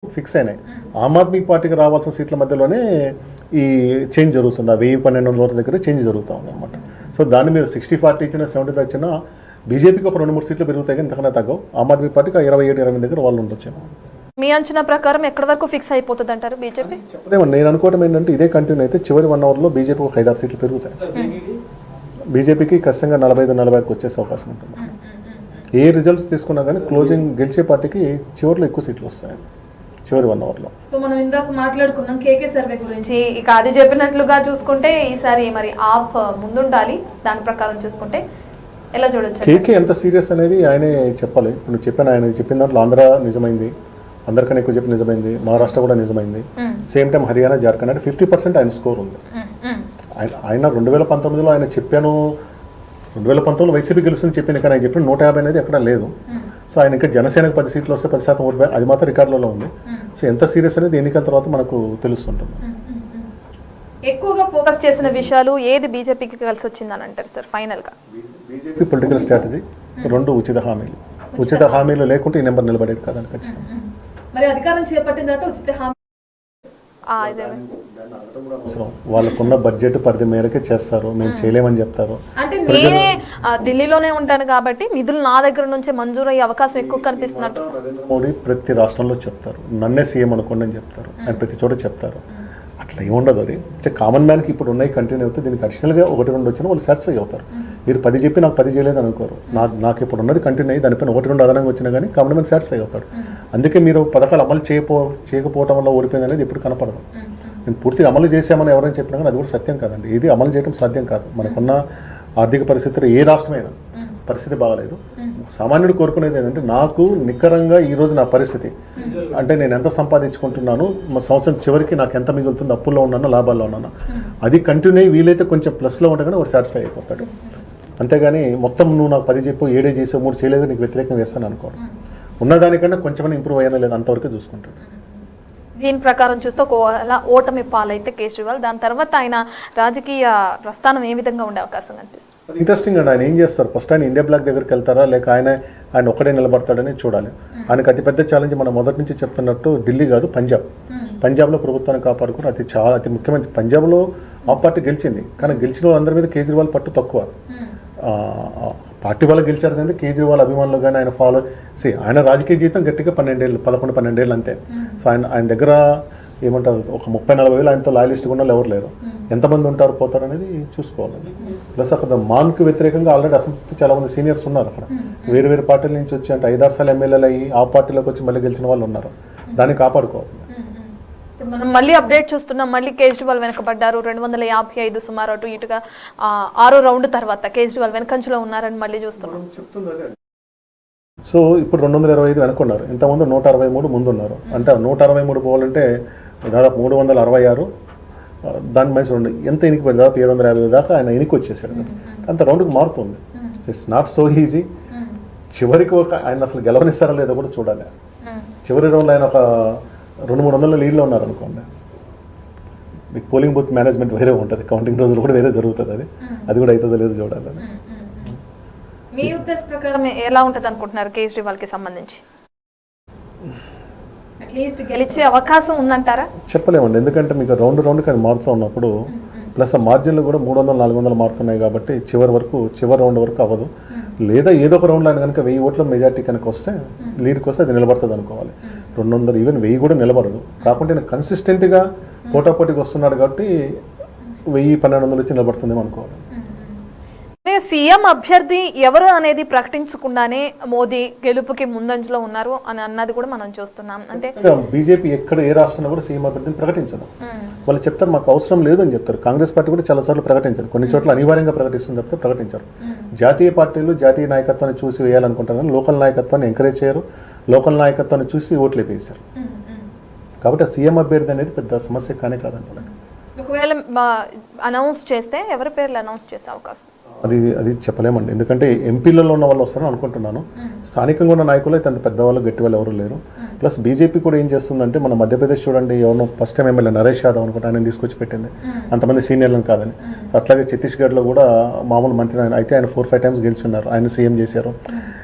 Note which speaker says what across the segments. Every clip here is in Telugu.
Speaker 1: ఫిక్స్ అయినాయి. ఆమ్ ఆద్మీ పార్టీకి రావాల్సిన సీట్ల మధ్యలోనే ఈ చేంజ్ జరుగుతుంది. ఆ 1000-1200 దగ్గర చేంజ్ జరుగుతూ ఉంది అనమాట. సో దాన్ని మీరు 60-40 ఇచ్చినా 70 ఇచ్చినా బీజేపీకి ఒక 2-3 సీట్లు పెరుగుతాయి కానీ ఇంతకన్నా తగ్గవు. ఆమ్ ఆద్మీ పార్టీకి 27-28 దగ్గర వాళ్ళు ఉండొచ్చు.
Speaker 2: మీ అంచనా ప్రకారం ఎక్కడి వరకు ఫిక్స్ అయిపోతుంది అంటారు బీజేపీ?
Speaker 1: చెప్పలేమండి. నేను అనుకోవడం ఏంటంటే ఇదే కంటిన్యూ అయితే చివరి 1 అవర్లో బీజేపీ ఒక 5-6 సీట్లు పెరుగుతాయి. బీజేపీకి ఖచ్చితంగా 45-40కి వచ్చేసే అవకాశం ఉంటుంది. ఏ రిజల్ట్స్ తీసుకున్నా కానీ క్లోజింగ్ గెలిచే పార్టీకి చివరిలో ఎక్కువ సీట్లు వస్తాయి చివరి 1 అవర్లో.
Speaker 2: సో మనం ఇందాక మాట్లాడుకున్నాం కేకే సర్వే గురించి. ఇక అది చెప్పినట్లుగా చూసుకుంటే ఈసారి మరి ఆప్ ముందుండాలి. దాని ప్రకారం చూసుకుంటే ఎలా చూడొచ్చు?
Speaker 1: కేకే ఎంత సీరియస్ అనేది ఆయనే చెప్పాలి. ఇప్పుడు చెప్పాను, ఆయన చెప్పిన దాంట్లో ఆంధ్ర నిజమైంది, అందరికన్నా ఎక్కువ చెప్పి నిజమైంది, మహారాష్ట్ర కూడా నిజమైంది. సేమ్ టైం హర్యానా, జార్ఖండ్ అంటే 50% ఆయన స్కోర్ ఉంది. ఆయన 2019లో ఆయన చెప్పాను, 2019లో వైసీపీ గెలుస్తుందని చెప్పింది కానీ ఆయన చెప్పిన 150 అనేది ఎక్కడ లేదు. సో ఆయన ఇంకా జనసేనకు 10 సీట్లు వస్తే 10% ఓటు అది మాత్రం రికార్డులలో ఉంది. సో ఎంత సీరియస్ అనేది ఎన్నికల తర్వాత మనకు తెలుస్తుంటుంది.
Speaker 2: ఎక్కువగా ఫోకస్ చేసిన విషయాలు ఏది బీజేపీకి కలిసి వచ్చిందని అంటారు సార్ ఫైనల్ గా?
Speaker 1: బీజేపీ పొలిటికల్ స్ట్రాటజీ, 2 ఉచిత హామీలు. ఉచిత హామీలు లేకుంటే ఈ నెంబర్ నిలబడేది కాదని ఖచ్చితంగా.
Speaker 2: మరి అధికారం చేపట్టిన తర్వాత ఉచిత హామీ
Speaker 1: వాళ్ళకున్న బడ్జెట్ పరిధి మేరకే చేస్తారు, మేము చేయలేమని చెప్తారు.
Speaker 2: అంటే నేనే ఢిల్లీలోనే ఉంటాను కాబట్టి నిధులు నా దగ్గర నుంచే మంజూరు అయ్యే అవకాశం ఎక్కువ కనిపిస్తున్నట్టు
Speaker 1: నరేంద్ర మోడీ ప్రతి రాష్ట్రంలో చెప్తారు, నన్నే సీఎం అనుకోండి అని చెప్తారు. ఆయన ప్రతి చోట చెప్తారు. అట్లా ఏముండదు. అది అయితే కామన్ మ్యాన్కి ఇప్పుడు ఉన్నాయి కంటిన్యూ అవుతుంది. దీనికి అడిషనల్గా 1-2 వచ్చినా వాళ్ళు సాటిస్ఫై అవుతారు. మీరు 10 చెప్పి నాకు 10 చేయలేదు అనుకోరు. నాకు ఇప్పుడు ఉన్నది కంటిన్యూ అయ్యి దానిపైన 1-2 అదనంగా వచ్చినా కానీ కామన్ మ్యాన్ సాటిస్ఫై అవుతారు. అందుకే మీరు పథకాలు అమలు చేయకపోవడం వల్ల ఓడిపోయింది అనేది ఎప్పుడు కనపడదు. నేను పూర్తిగా అమలు చేశామని ఎవరైనా చెప్పినా కానీ అది కూడా సత్యం కాదండి. ఇది అమలు చేయడం సాధ్యం కాదు. మనకున్న ఆర్థిక పరిస్థితులు ఏ రాష్ట్రమైనా పరిస్థితి బాగాలేదు. సామాన్యుడు కోరుకునేది ఏంటంటే నాకు నికరంగా ఈరోజు నా పరిస్థితి అంటే నేను ఎంత సంపాదించుకుంటున్నాను, మా సంవత్సరం చివరికి నాకు ఎంత మిగులుతుంది, అప్పుల్లో ఉన్నాను లాభాల్లో ఉన్నాను, అది కంటిన్యూ అయ్యి వీలైతే కొంచెం ప్లస్లో ఉంటే కానీ వాడు సాటిస్ఫై అయిపోతాడు. అంతేగాని మొత్తం నువ్వు నాకు 10 చెప్పు 7 చేసావు 3 చేయలేదు నీకు వ్యతిరేకంగా వేస్తాను అనుకోను. ఉన్నదానికన్నా కొంచెం ఇంప్రూవ్ అయ్యానా లేదా అంతవరకు చూసుకుంటాడు.
Speaker 2: దీని ప్రకారం చూస్తే ఒకవేళ ఓటమి పాలైతే కేజ్రీవాల్, దాని తర్వాత ఆయన రాజకీయ ప్రస్థానం ఏ విధంగా ఉండే అవకాశం కనిపిస్తుంది?
Speaker 1: అది ఇంట్రెస్టింగ్ అండి. ఆయన ఏం చేస్తారు? ఫస్ట్ ఆయన ఇండియా బ్లాక్ దగ్గరికి వెళ్తారా లేక ఆయన ఒక్కడే నిలబడతాడని చూడాలి. ఆయనకు అతిపెద్ద ఛాలెంజ్ మనం మొదటి నుంచి చెప్తున్నట్టు ఢిల్లీ కాదు పంజాబ్లో ప్రభుత్వాన్ని కాపాడుకుని అతి ముఖ్యమైన పంజాబ్లో ఆ పార్టీ గెలిచింది కానీ గెలిచిన వాళ్ళందరి మీద కేజ్రీవాల్ పట్టు తక్కువ. పార్టీ వాళ్ళు గెలిచారు కానీ కేజ్రీవాల్ అభిమానులు కానీ ఆయన ఆయన రాజకీయ జీవితం గట్టిగా 11-12 ఏళ్ళు అంతే. సో ఆయన దగ్గర ఏమంటారు ఒక 30-40 వేలు ఆయనతో లాయలిస్ట్గా ఉన్న ఎవరు లేరు. ఎంతమంది ఉంటారు పోతారు అనేది చూసుకోవాలండి. ప్లస్ అక్కడ మాన్కి వ్యతిరేకంగా ఆల్రెడీ అసంతృప్తి చాలా మంది సీనియర్స్ ఉన్నారు అక్కడ. వేరు పార్టీల నుంచి వచ్చి అంటే 5-6 సార్లు ఎమ్మెల్యేలు అయ్యి ఆ పార్టీలోకి వచ్చి మళ్ళీ గెలిచిన వాళ్ళు ఉన్నారు. దాన్ని కాపాడుకోవాలి.
Speaker 2: మనం మళ్ళీ అప్డేట్ చూస్తున్నాం. మళ్ళీ కేజ్రీవాల్ వెనకబడ్డారు. 255 సుమారు అటు ఇటుగా 6వ రౌండ్ తర్వాత కేజ్రీవాల్ వెనకంచులో ఉన్నారని మళ్ళీ చూస్తున్నాం.
Speaker 1: సో ఇప్పుడు 225 వెనుకున్నారు. ఇంతకుముందు 163 ముందున్నారు. అంటే 163 పోవాలంటే దాదాపు 366. దాని మనిషి ఎంత ఎనికిపోయి దాదాపు 750 దాకా ఆయన ఎనికి వచ్చేసాడు కదా. అంత రౌండ్కి మారుతుంది. It's not so easy. చివరికి ఆయన అసలు గెలవనిస్తారా లేదో కూడా చూడాలి. చివరి రౌండ్లో ఆయన ఒక 200-300 లీడ్లో ఉన్నారు అనుకోండి. మీకు పోలింగ్ బూత్ మేనేజ్మెంట్ వేరే ఉంటుంది, కౌంటింగ్ రోజులు కూడా వేరే జరుగుతుంది. అది కూడా అవుతుందో లేదో చూడాలి.
Speaker 2: మీ ఉద్దేశ ప్రకారం ఎలా ఉంటుంది అనుకుంటున్నారు కేజ్రీవాల్కి సంబంధించి? అట్లీస్ట్ గెలిచే అవకాశం ఉందంటారా?
Speaker 1: చెప్పలేమండి. ఎందుకంటే మీకు రౌండ్కి అది మారుతూ ఉన్నప్పుడు ప్లస్ ఆ మార్జిన్లు కూడా 300-400 మారుతున్నాయి కాబట్టి చివరి రౌండ్ వరకు అవ్వదు. లేదా ఏదో ఒక రౌండ్లో ఆయన కనుక 1000 ఓట్ల మెజార్టీ కనుక వస్తే లీడ్కి వస్తే అది నిలబడుతుంది అనుకోవాలి. 200 ఈవెన్ 1000 కూడా నిలబడదు. కాకుంటే ఆయన కన్సిస్టెంట్గా పోటాపోటీకి వస్తున్నాడు కాబట్టి 1000-1200 వచ్చి నిలబడుతుందేమో అనుకోవాలి.
Speaker 2: సీఎం అభ్యర్థి ఎవరు అనేది ప్రకటించకుండానే మోదీ గెలుపుకి ముందంజలో ఉన్నారు అని అన్నది కూడా మనం చూస్తున్నాం. అంటే
Speaker 1: బీజేపీ ఎక్కడ ఏ రాష్ట్రంలో కూడా సీఎం అభ్యర్థిని ప్రకటించదు. వాళ్ళు చెప్తారు మాకు అవసరం లేదు అని చెప్తారు. కాంగ్రెస్ పార్టీ కూడా చాలా సార్లు ప్రకటించారు. కొన్ని చోట్ల అనివార్యంగా ప్రకటిస్తుంది చెప్తే ప్రకటించారు. జాతీయ పార్టీలు జాతీయ నాయకత్వాన్ని చూసి వేయాలనుకుంటారు కానీ లోకల్ నాయకత్వాన్ని ఎంకరేజ్ చేయరు. లోకల్ నాయకత్వాన్ని చూసి ఓట్లు వేయించారు. కాబట్టి ఆ సీఎం అభ్యర్థి అనేది పెద్ద సమస్య కానే కాదండి వాళ్ళకి.
Speaker 2: ఒకవేళ అనౌన్స్ చేస్తే ఎవరి పేర్లు అనౌన్స్ చేసే అవకాశం?
Speaker 1: అది చెప్పలేమండి. ఎందుకంటే ఎంపీలలో ఉన్న వాళ్ళు వస్తారని అనుకుంటున్నాను. స్థానికంగా ఉన్న నాయకులు అయితే అంత పెద్దవాళ్ళు గట్టి వాళ్ళు ఎవరు లేరు. ప్లస్ బీజేపీ కూడా ఏం చేస్తుందంటే మన మధ్యప్రదేశ్ చూడండి, ఎవరినో first time MLA Naresh Yadav అనుకుంటే ఆయన తీసుకొచ్చి పెట్టింది. అంతమంది సీనియర్లను కాదని. అట్లాగే ఛత్తీస్గఢ్లో కూడా మామూలు మంత్రి అయితే ఆయన 4-5 టైమ్స్ గెలిచి ఉన్నారు. ఆయన సీఎం చేశారు.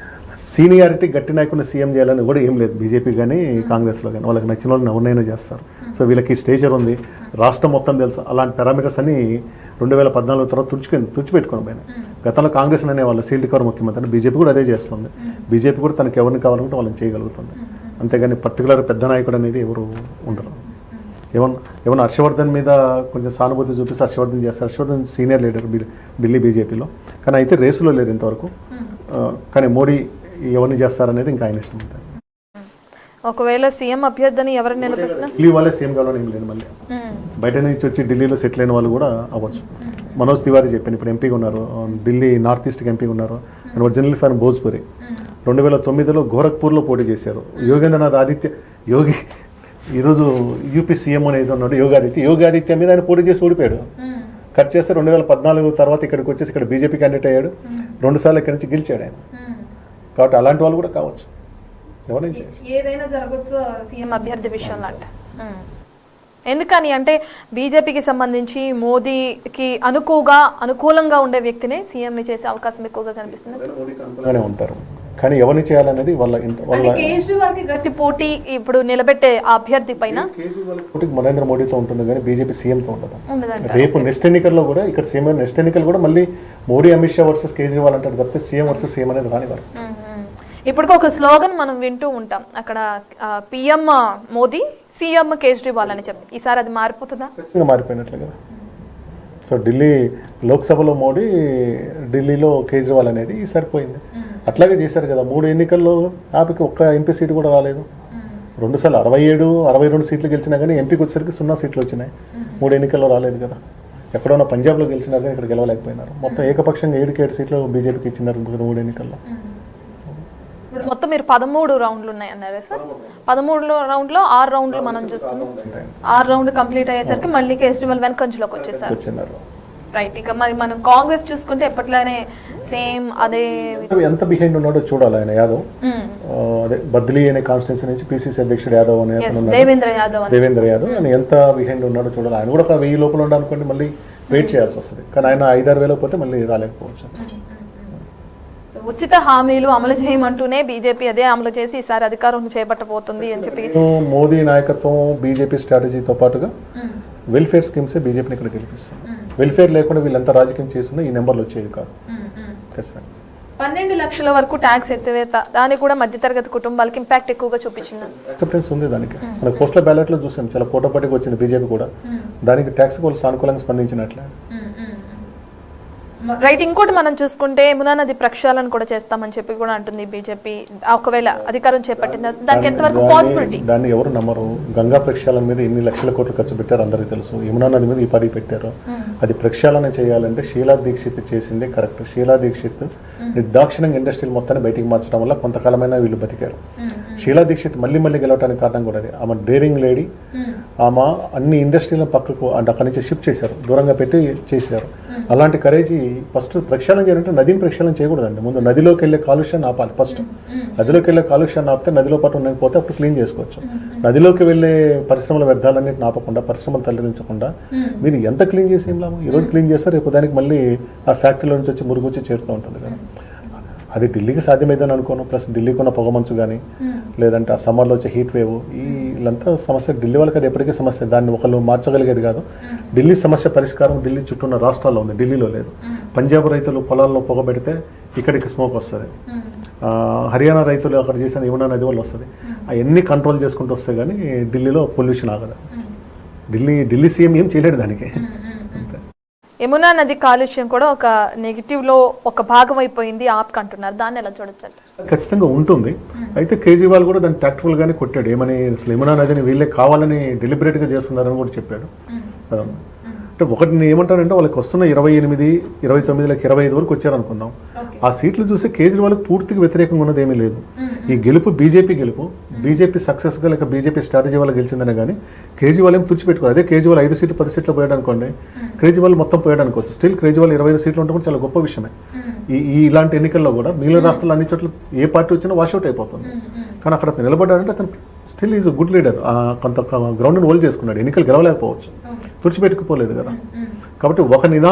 Speaker 1: సీనియారిటీ గట్టి నాయకుని సీఎం చేయాలని కూడా ఏం లేదు బీజేపీ కానీ కాంగ్రెస్లో కానీ. వాళ్ళకి నచ్చిన వాళ్ళని ఎవరినైనా చేస్తారు. సో వీళ్ళకి స్టేచర్ ఉంది, రాష్ట్రం మొత్తం తెలుసు. అలాంటి పారామీటర్స్ అని 2014 తర్వాత తుడిచిపెట్టుకొని పోయినాయి. గతంలో కాంగ్రెస్ అనేవాళ్ళు సీల్డ్ కవర్ ముఖ్యమంత్రి, బీజేపీ కూడా అదే చేస్తుంది. బీజేపీ కూడా తనకి ఎవరిని కావాలంటే వాళ్ళని చేయగలుగుతుంది. అంతేగాని పర్టికులర్ పెద్ద నాయకుడు అనేది ఎవరు ఉండరు. ఏమన్నా హర్షవర్ధన్ మీద కొంచెం సానుభూతి చూపిస్తే హర్షవర్ధన్ చేస్తారు. హర్షవర్ధన్ సీనియర్ లీడర్ ఢిల్లీ బీజేపీలో, కానీ అయితే రేసులో లేరు ఇంతవరకు. కానీ మోడీ ఎవరిని చేస్తారనేది ఇంకా ఆయన ఇష్టం.
Speaker 2: ఒకవేళ సీఎం అభ్యర్థిని ఎవరిని నిలబెట్టినా
Speaker 1: ఢిల్లీ వాళ్ళే సీఎం కావాలని ఏం లేదు. మళ్ళీ బయట నుంచి వచ్చి ఢిల్లీలో సెటిల్ అయిన వాళ్ళు కూడా అవ్వచ్చు. మనోజ్ తివారీ చెప్పాను, ఇప్పుడు ఎంపీగా ఉన్నారు, ఢిల్లీ నార్త్ ఈస్ట్కి ఎంపీగా ఉన్నారు. ఆయన ఒరిజినల్ ఫ్యాన్ భోజ్పురి. 2009లో గోరఖ్పూర్లో పోటీ చేశారు. యోగేంద్రనాథ్ ఆదిత్య ఈరోజు యూపీ సీఎం అనేది ఉన్నాడు యోగి ఆదిత్య మీద ఆయన పోటీ చేసి ఓడిపోయాడు. కట్ చేస్తే 2014 తర్వాత ఇక్కడికి వచ్చేసి ఇక్కడ బీజేపీ క్యాండిడేట్ అయ్యాడు. 2 సార్లు ఇక్కడి నుంచి గెలిచాడు ఆయన. కాబట్టి అలాంటి వాళ్ళు కూడా కావచ్చు, ఎవరైనా
Speaker 2: ఏదైనా జరగచ్చు సీఎం అభ్యర్థి విషయంలో అంట. ఎందుకని అంటే బీజేపీకి సంబంధించి మోదీకి అనుకూలంగా ఉండే వ్యక్తినే సీఎంని చేసే అవకాశం ఎక్కువగా కనిపిస్తుంది.
Speaker 1: ఉంటారు, కానీ ఎవరిని చేయాలనేది వాళ్ళ
Speaker 2: కేజ్రీవాల్కి గట్టి పోటీ ఇప్పుడు నిలబెట్టే అభ్యర్థి పైన
Speaker 1: నరేంద్ర మోడీతో ఉంటుంది, కానీ బీజేపీ సీఎంతో ఉండదు. రేపు నెక్స్ట్ ఎన్నికల్లో కూడా ఇక్కడ సీఎం నెక్స్ట్ ఎన్నికలు కూడా మళ్ళీ మోడీ అమిత్ షా వర్సెస్ కేజ్రీవాల్ అంటారు తప్పితే సీఎం వర్సెస్ సీఎం అనేది రానివారు.
Speaker 2: ఇప్పుడు ఒక స్లోగన్ మనం వింటూ ఉంటాం, అక్కడ పిఎం మోదీ సీఎం కేజ్రీవాల్ అని చెప్పి. ఈసారి అది మారిపోతుందా?
Speaker 1: మారిపోయినట్లే కదా. సో ఢిల్లీ లోక్సభలో మోడీ, ఢిల్లీలో కేజ్రీవాల్ అనేది ఈసారి పోయింది. అట్లాగే చేశారు కదా 3 ఎన్నికల్లో. ఆపికి ఒక్క ఎంపీ సీటు కూడా రాలేదు. 2 సార్లు 67, 62 సీట్లు గెలిచినా కానీ ఎంపీకి వచ్చేసరికి 0 సీట్లు వచ్చినాయి. 3 ఎన్నికల్లో రాలేదు కదా. ఎక్కడన్నా పంజాబ్లో గెలిచినారు కానీ ఇక్కడ గెలవలేకపోయినారు. మొత్తం ఏకపక్షంగా 7 సీట్లు బీజేపీకి ఇచ్చినారు 3 ఎన్నికల్లో.
Speaker 2: మొత్తం మీరు 13 రౌండ్లు ఉన్నాయి అన్నారు సార్. 13 రౌండ్లో 6 రౌండ్లు మనం చూస్తున్నాం. 6 రౌండ్ కంప్లీట్ అయ్యేసరికి మళ్ళీ కేజ్రీవాల్ వెనకంచులోకి వచ్చేసారు. రైట్. ఇక మరి మనం కాంగ్రెస్ చూసుకుంటే ఎప్పట్లానే సేమ్ అదే.
Speaker 1: ఎంత బిహైండ్ ఉన్నాడో చూడాలి. ఆయన యాదవ్ అదే బద్లీ అనే కాన్స్టిట్యూన్సీ నుంచి పిసిసి అధ్యక్షుడు యాదవ్ అనే దేవేంద్ర యాదవ్ ఆయన ఎంత బిహైండ్ ఉన్నాడో చూడాలి. ఆయన కూడా 1000 లోపల ఉండాలనుకోండి మళ్ళీ వెయిట్ చేయాల్సి వస్తుంది. కానీ ఆయన 5-6 వేలు పోతే మళ్ళీ రాలేకపోవచ్చు.
Speaker 2: ఉచిత హామీలు అమలు చేయమంటూనే బీజేపీ అదే అమలు చేసి ఈసారి అధికారం చేపట్టబోతుంది అని చెప్పి
Speaker 1: మోదీ నాయకత్వం బీజేపీ స్ట్రాటజీతో పాటుగా వెల్ఫేర్ స్కీమ్స్ బీజేపీని ఇక్కడ గెలిపిస్తాం. వెల్ఫేర్ లేకుండా వీళ్ళంతా రాజకీయం చేస్తున్నా ఈ నెంబర్లు వచ్చేది కాదు.
Speaker 2: 12 లక్షల వరకు ట్యాక్స్ ఎత్తివేత, దానికి కూడా మధ్యతరగతి కుటుంబాలకి ఇంపాక్ట్ ఎక్కువగా చూపించింది.
Speaker 1: యాక్సెప్టెన్స్ ఉంది దానికి. మన పోస్టల్ బ్యాలెట్ లో చూసాం చాలా పోటాపోటీకి వచ్చింది బీజేపీ కూడా. దానికి ట్యాక్స్ వాళ్ళు సానుకూలంగా స్పందించినట్లే.
Speaker 2: రైట్. ఇంకోటి మనం చూసుకుంటే యమునా నది ప్రక్షాళన కూడా చేస్తామని చెప్పి కూడా అంటుంది బీజేపీ. ఒకవేళ అధికారం చేపట్టింది దానికి ఎంతవరకు పాసిబిలిటీ?
Speaker 1: దాన్ని ఎవరు నమ్మరు. గంగా ప్రక్షాళన మీద ఎన్ని లక్షల కోట్లు ఖర్చు పెట్టారు అందరికీ తెలుసు. యమునా నది మీద ఈ పాడి పెట్టారు. అది ప్రక్షాళన చేయాలంటే షీలా దీక్షిత్ చేసిందే కరెక్ట్. షీలా దీక్షిత్ నిర్దాక్షిణంగా ఇండస్ట్రీలు మొత్తాన్ని బయటికి మార్చడం వల్ల కొంతకాలమైనా వీళ్ళు బతికారు. షీలా దీక్షిత్ మళ్ళీ గెలవడానికి కారణం కూడా అది. ఆమె డేరింగ్ లేడీ. ఆమె అన్ని ఇండస్ట్రీలను పక్కకు అంటే అక్కడి నుంచి షిఫ్ట్ చేశారు, దూరంగా పెట్టి చేశారు. అలాంటి కరేజ్ ఫస్ట్ ప్రక్షాళన చేయాలంటే నదిని ప్రక్షాళన చేయకూడదండి. ముందు నదిలోకి వెళ్ళే కాలుష్యాన్ని ఆపాలి. ఫస్ట్ నదిలోకి వెళ్ళే కాలుష్యాన్ని ఆపితే నదిలో పాటు ఉండకపోతే అప్పుడు క్లీన్ చేసుకోవచ్చు. నదిలోకి వెళ్ళే పరిశ్రమల వ్యర్థాలన్నింటిని ఆపకుండా, పరిశ్రమలు తరలించకుండా మీరు ఎంత క్లీన్ చేసి ఏం లాభం? ఈరోజు క్లీన్ చేస్తారు, రేపు దానికి మళ్ళీ ఆ ఫ్యాక్టరీలో నుంచి వచ్చి మురుగు వచ్చి చేరుతూ ఉంటుంది కదా. అది ఢిల్లీకి సాధ్యమైందని అనుకోను. ప్లస్ ఢిల్లీకి ఉన్న పొగమంచు కానీ లేదంటే ఆ సమ్మర్లో వచ్చే హీట్ వేవ్ వీళ్ళంతా సమస్య. ఢిల్లీ వాళ్ళకి అది ఎప్పటికీ సమస్య. దాన్ని ఒకళ్ళు మార్చగలిగేది కాదు. ఢిల్లీ సమస్య పరిష్కారం ఢిల్లీ చుట్టూ ఉన్న రాష్ట్రాల్లో ఉంది, ఢిల్లీలో లేదు. పంజాబ్ రైతులు పొలాల్లో పొగ పెడితే ఇక్కడికి స్మోక్ వస్తుంది. హర్యానా రైతులు అక్కడ చేసిన యమునా నది వల్ల వస్తుంది. అవన్నీ కంట్రోల్ చేసుకుంటూ వస్తే కానీ ఢిల్లీలో పొల్యూషన్ ఆగదు. ఢిల్లీ సీఎం ఏం చేయలేడు దానికి.
Speaker 2: యమునా నది కాలుష్యం కూడా ఒక నెగిటివ్లో ఒక భాగం అయిపోయింది ఆప్కి అంటున్నారు. దాన్ని ఎలా చూడొచ్చు?
Speaker 1: ఖచ్చితంగా ఉంటుంది. అయితే కేజ్రీవాల్ కూడా దాన్ని టాక్ట్ఫుల్గానే కొట్టాడు. ఏమని అసలు యమునా నదిని వీళ్ళే కావాలని డెలిబరేట్గా చేస్తున్నారని కూడా చెప్పాడు. అంటే ఒకటి నేను ఏమంటానంటే వాళ్ళకి వస్తున్న 28, 29 25 వరకు వచ్చారనుకుందాం. ఆ సీట్లు చూసి కేజ్రీవాల్కి పూర్తిగా వ్యతిరేకంగా ఉన్నది ఏమీ లేదు. ఈ గెలుపు బీజేపీ గెలుపు. బీజేపీ సక్సెస్గా లేక బీజేపీ స్ట్రాటజీ వల్ల గెలిచిందనే కానీ కేజ్రీవాల్ ఏం తుడిచిపెట్టుకోవాలి. అదే కేజ్రీవాల్ 5 సీట్లు 10 సీట్లు పోయాడు అనుకోండి, కేజ్రీవాల్ మొత్తం పోయాడు అనుకోవచ్చు. స్టిల్ కేజ్రీవాల్ 25 సీట్లు ఉంటే కూడా చాలా గొప్ప విషయమే. ఇలాంటి ఎన్నికల్లో కూడా మిగిలిన రాష్ట్రాలు అన్ని చోట్ల ఏ పార్టీ వచ్చినా వాషౌట్ అయిపోతుంది. కానీ అక్కడ అతను నిలబడ్డాడంటే అతను స్టిల్ ఈజ్ గుడ్ లీడర్. కొంత గ్రౌండ్ని హోల్డ్ చేసుకున్నాడు. ఎన్నికలు గెలవలేకపోవచ్చు, తుడిచిపెట్టుకుపోలేదు కదా. కాబట్టి ఒక నిదానం